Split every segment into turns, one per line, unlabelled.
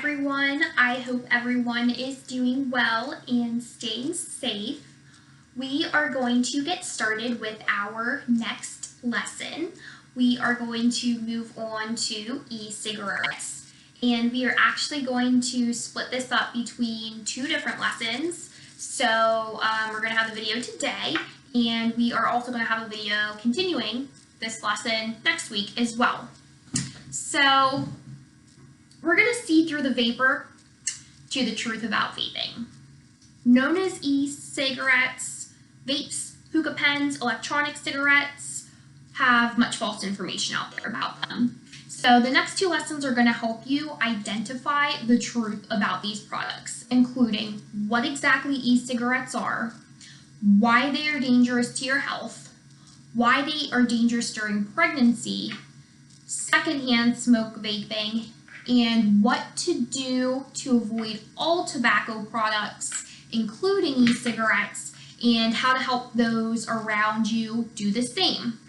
everyone. I hope everyone is doing well and staying safe. We are going to get started with our next lesson. We are going to move on to e-cigarettes, and we are actually going to split this up between two different lessons. So we're going to have the video today, and we are also going to have a video continuing this lesson next week as well. So we're going to see through the vapor to the truth about vaping. Known as e-cigarettes, vapes, hookah pens, electronic cigarettes have much false information out there about them. So the next two lessons are going to help you identify the truth about these products, including what exactly e-cigarettes are, why they are dangerous to your health, why they are dangerous during pregnancy, secondhand smoke vaping, and what to do to avoid all tobacco products, including e-cigarettes, and how to help those around you do the same.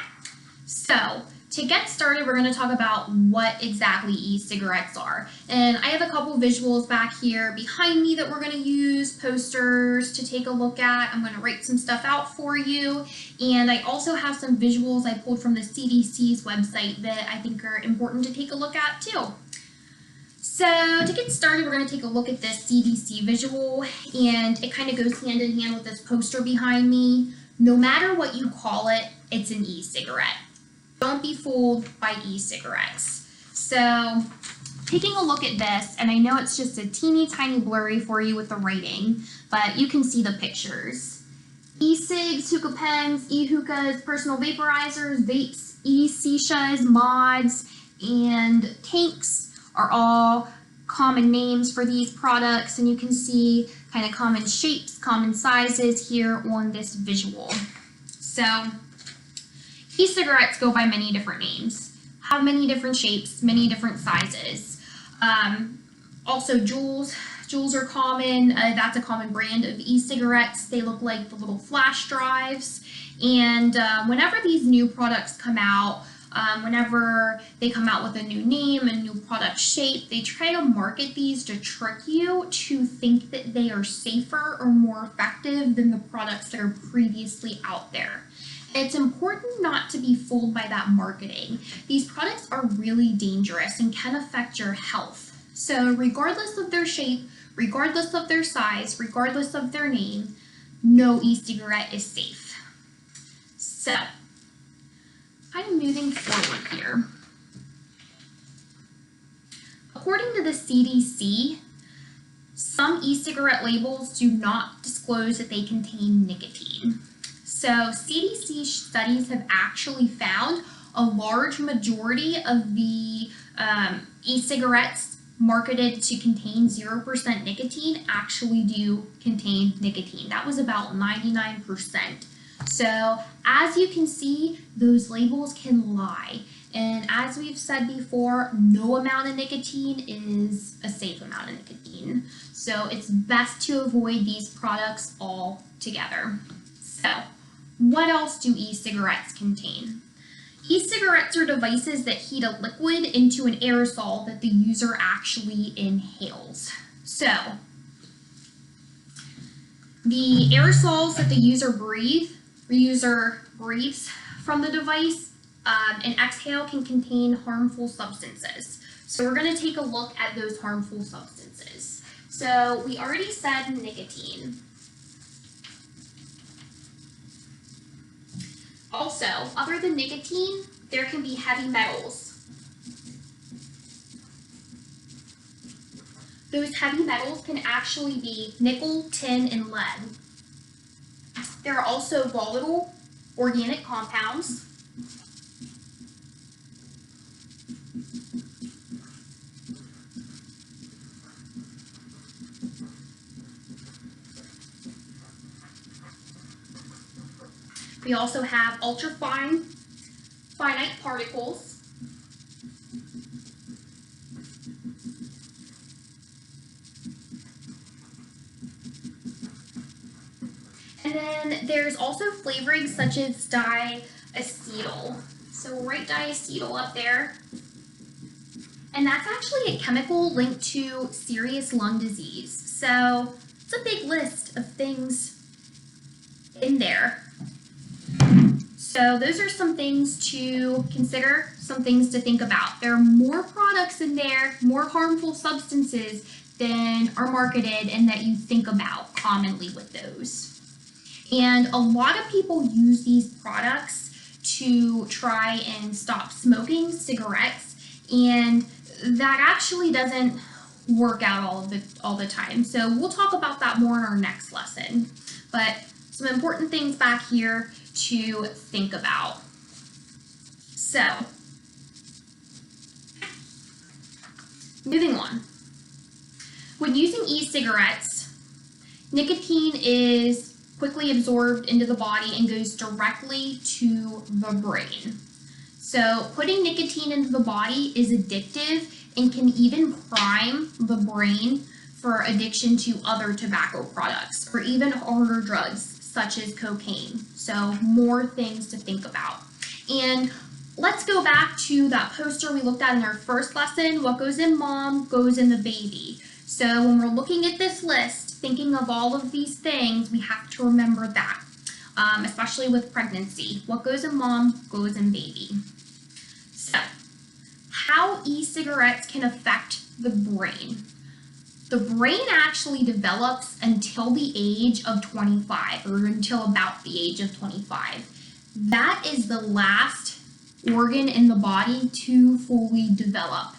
So, to get started, we're going to talk about what exactly e-cigarettes are. And I have a couple visuals back here behind me that we're going to use, posters to take a look at. I'm going to write some stuff out for you. And I also have some visuals I pulled from the CDC's website that I think are important to take a look at too. So to get started, we're going to take a look at this CDC visual, and it kind of goes hand in hand with this poster behind me. No matter what you call it, it's an e-cigarette. Don't be fooled by e-cigarettes. So taking a look at this, and I know it's just a teeny tiny blurry for you with the writing, but you can see the pictures. E-cigs, hookah pens, e-hookahs, personal vaporizers, vapes, e-sishas, mods, and tanks are all common names for these products, and you can see kind of common shapes, common sizes here on this visual. So e-cigarettes go by many different names, have many different shapes, many different sizes. Also Juuls. Juuls are common. That's a common brand of e-cigarettes. They look like the little flash drives. And whenever these new products come out, whenever they come out with a new name, a new product shape, they try to market these to trick you to think that they are safer or more effective than the products that are previously out there. It's important not to be fooled by that marketing. These products are really dangerous and can affect your health. So regardless of their shape, regardless of their size, regardless of their name, no e-cigarette is safe. So I'm moving forward here. According to the CDC, some e-cigarette labels do not disclose that they contain nicotine. So CDC studies have actually found a large majority of the e-cigarettes marketed to contain 0% nicotine actually do contain nicotine. That was about 99%. So as you can see, those labels can lie. And as we've said before, no amount of nicotine is a safe amount of nicotine. So it's best to avoid these products altogether. So what else do e-cigarettes contain? E-cigarettes are devices that heat a liquid into an aerosol that the user actually inhales. So the aerosols that the user breathes from the device and exhale can contain harmful substances. So we're going to take a look at those harmful substances. So we already said nicotine. Also, other than nicotine, there can be heavy metals. Those heavy metals can actually be nickel, tin, and lead. There are also volatile organic compounds. We also have ultrafine, finite particles. And then there's also flavorings such as diacetyl. So we'll write diacetyl up there. And that's actually a chemical linked to serious lung disease. So it's a big list of things in there. So those are some things to consider, some things to think about. There are more products in there, more harmful substances than are marketed and that you think about commonly with those. And a lot of people use these products to try and stop smoking cigarettes, and that actually doesn't work out all the time. So we'll talk about that more in our next lesson. But some important things back here to think about. So, moving on. When using e-cigarettes, nicotine is quickly absorbed into the body and goes directly to the brain. So putting nicotine into the body is addictive and can even prime the brain for addiction to other tobacco products or even harder drugs such as cocaine. So more things to think about. And let's go back to that poster we looked at in our first lesson. What goes in mom goes in the baby. So when we're looking at this list, thinking of all of these things, we have to remember that, especially with pregnancy. What goes in mom goes in baby. So, how e-cigarettes can affect the brain. The brain actually develops until the age of 25, or until about the age of 25. That is the last organ in the body to fully develop.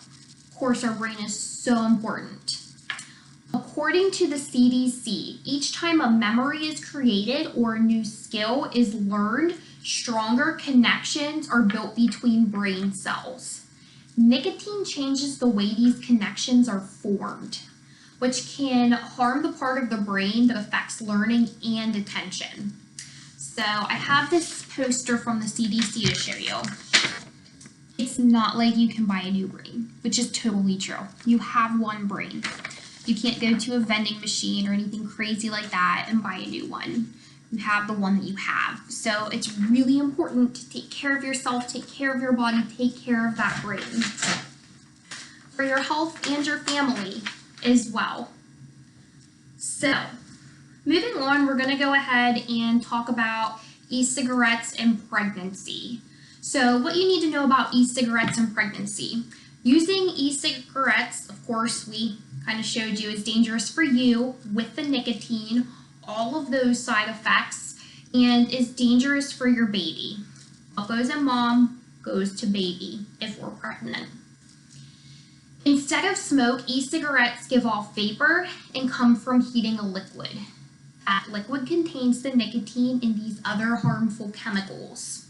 Of course, our brain is so important. According to the CDC, each time a memory is created or a new skill is learned, stronger connections are built between brain cells. Nicotine changes the way these connections are formed, which can harm the part of the brain that affects learning and attention. So I have this poster from the CDC to show you. It's not like you can buy a new brain, which is totally true. You have one brain. You can't go to a vending machine or anything crazy like that and buy a new one. You have the one that you have. So it's really important to take care of yourself, take care of your body, take care of that brain for your health and your family as well. So moving on, we're going to go ahead and talk about e-cigarettes and pregnancy. So what you need to know about e-cigarettes and pregnancy. Using e-cigarettes, of course, we kind of showed you, is dangerous for you with the nicotine, all of those side effects, and is dangerous for your baby. What goes in mom goes to baby if we're pregnant. Instead of smoke, e-cigarettes give off vapor and come from heating a liquid. That liquid contains the nicotine and these other harmful chemicals.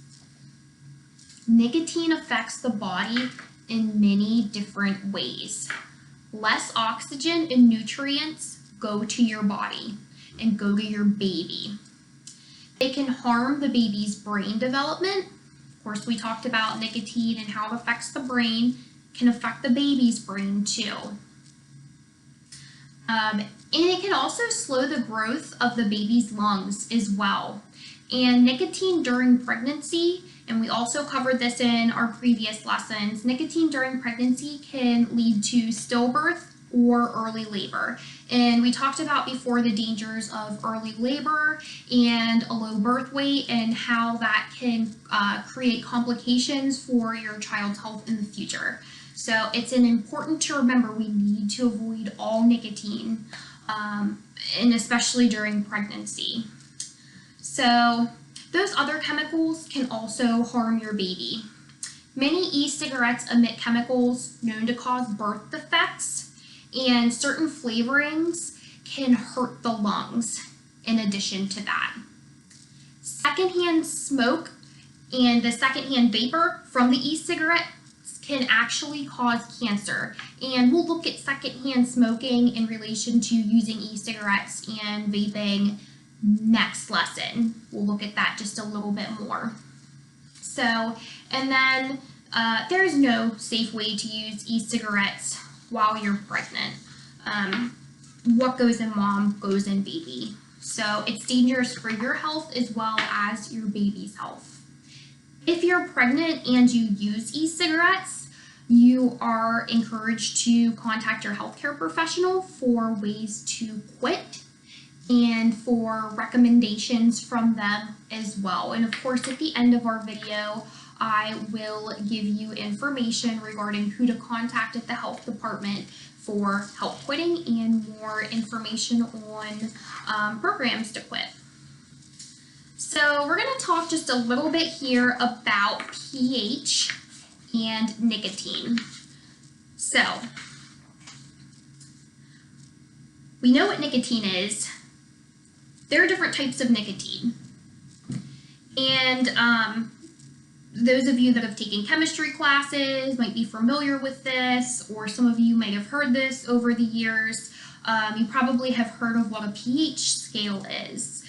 Nicotine affects the body in many different ways. Less oxygen and nutrients go to your body and go to your baby. It can harm the baby's brain development. Of course, we talked about nicotine and how it affects the brain. It can affect the baby's brain too. And it can also slow the growth of the baby's lungs as well. And nicotine during pregnancy, and we also covered this in our previous lessons, nicotine during pregnancy can lead to stillbirth or early labor. And we talked about before the dangers of early labor and a low birth weight and how that can create complications for your child's health in the future. So it's important to remember we need to avoid all nicotine, and especially during pregnancy. So those other chemicals can also harm your baby. Many e-cigarettes emit chemicals known to cause birth defects, and certain flavorings can hurt the lungs in addition to that. Secondhand smoke and the secondhand vapor from the e-cigarette can actually cause cancer. And we'll look at secondhand smoking in relation to using e-cigarettes and vaping next lesson. We'll look at that just a little bit more. So, and then there's no safe way to use e-cigarettes while you're pregnant. What goes in mom goes in baby. So it's dangerous for your health as well as your baby's health. If you're pregnant and you use e-cigarettes, You are encouraged to contact your healthcare professional for ways to quit and for recommendations from them as well. And of course, at the end of our video, I will give you information regarding who to contact at the health department for help quitting and more information on programs to quit. So we're going to talk just a little bit here about pH and nicotine. So we know what nicotine is. There are different types of nicotine. And those of you that have taken chemistry classes might be familiar with this, or some of you might have heard this over the years. You probably have heard of what a pH scale is.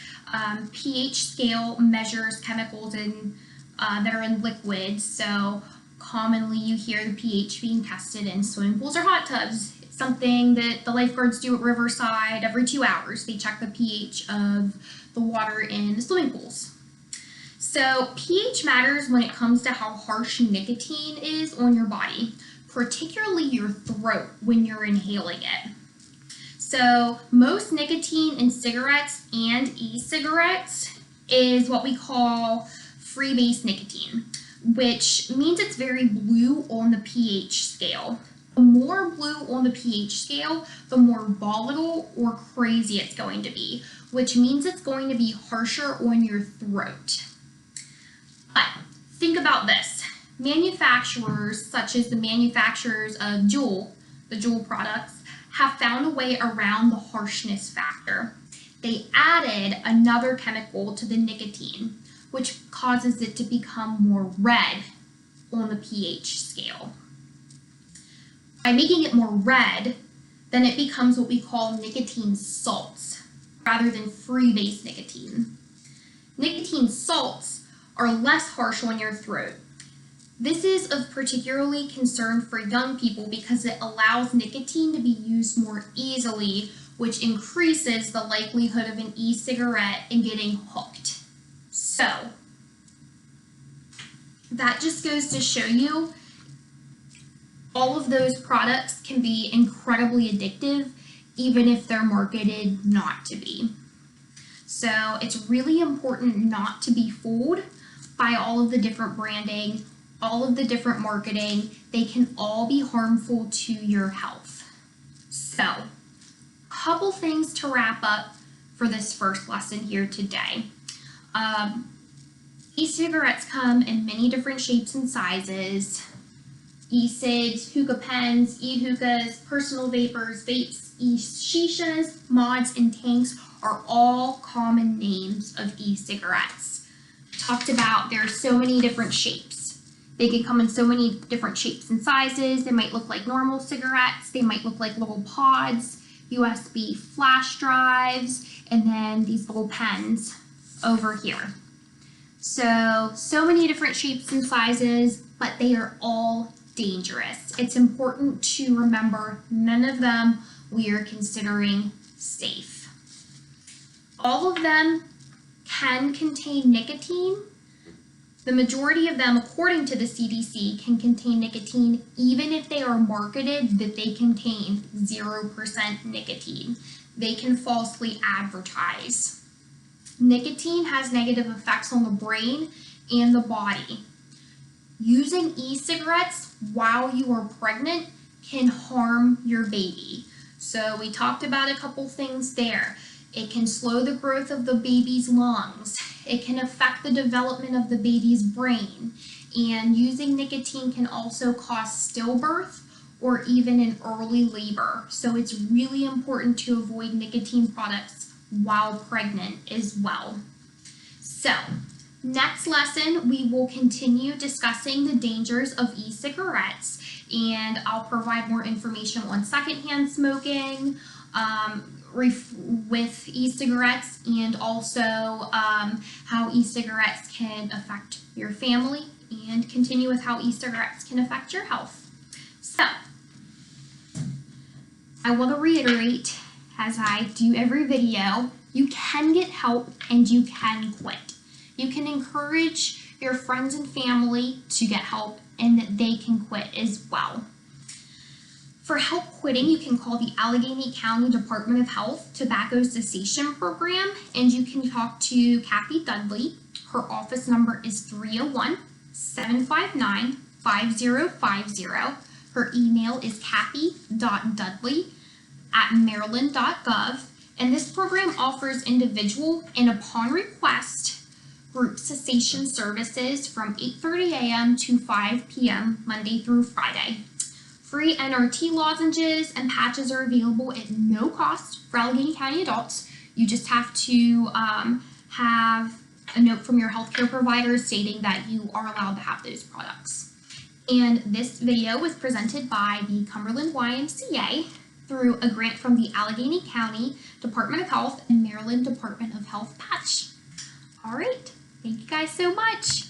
pH scale measures chemicals that are in liquids, so commonly you hear the pH being tested in swimming pools or hot tubs. It's something that the lifeguards do at Riverside every 2 hours. They check the pH of the water in the swimming pools. So pH matters when it comes to how harsh nicotine is on your body, particularly your throat when you're inhaling it. So most nicotine in cigarettes and e-cigarettes is what we call free-base nicotine, which means it's very blue on the pH scale. The more blue on the pH scale, the more volatile or crazy it's going to be, which means it's going to be harsher on your throat. But think about this. Manufacturers, such as the manufacturers of Juul, the Juul products, have found a way around the harshness factor. They added another chemical to the nicotine, which causes it to become more red on the pH scale. By making it more red, then it becomes what we call nicotine salts, rather than free-base nicotine. Nicotine salts are less harsh on your throat. This is of particularly concern for young people because it allows nicotine to be used more easily, which increases the likelihood of an e-cigarette in getting hooked. So, that just goes to show you all of those products can be incredibly addictive, even if they're marketed not to be. So, it's really important not to be fooled by all of the different branding, all of the different marketing. They can all be harmful to your health. So, a couple things to wrap up for this first lesson here today. E-cigarettes come in many different shapes and sizes. E-cigs, hookah pens, e-hookahs, personal vapors, vapes, e-shishas, mods, and tanks are all common names of e-cigarettes. Talked about there are so many different shapes. They can come in so many different shapes and sizes. They might look like normal cigarettes. They might look like little pods, USB flash drives, and then these little pens over here. So many different shapes and sizes, but they are all dangerous. It's important to remember none of them we are considering safe. All of them can contain nicotine. The majority of them, according to the CDC, can contain nicotine even if they are marketed that they contain 0% nicotine. They can falsely advertise. Nicotine has negative effects on the brain and the body. Using e-cigarettes while you are pregnant can harm your baby. So we talked about a couple things there. It can slow the growth of the baby's lungs. It can affect the development of the baby's brain. And using nicotine can also cause stillbirth or even an early labor. So it's really important to avoid nicotine products while pregnant as well. So, next lesson, we will continue discussing the dangers of e-cigarettes, and I'll provide more information on secondhand smoking with e-cigarettes, and also how e-cigarettes can affect your family, and continue with how e-cigarettes can affect your health. So, I want to reiterate, as I do every video, you can get help and you can quit. You can encourage your friends and family to get help and they can quit as well. For help quitting, you can call the Allegheny County Department of Health Tobacco Cessation Program, and you can talk to Kathy Dudley. Her office number is 301-759-5050. Her email is kathy.dudley@maryland.gov, and this program offers individual and, upon request, group cessation services from 8:30 a.m. to 5 p.m. Monday through Friday. Free NRT lozenges and patches are available at no cost for Allegheny County adults. You just have to have a note from your healthcare provider stating that you are allowed to have those products. And this video was presented by the Cumberland YMCA through a grant from the Allegheny County Department of Health and Maryland Department of Health patch. All right, thank you guys so much.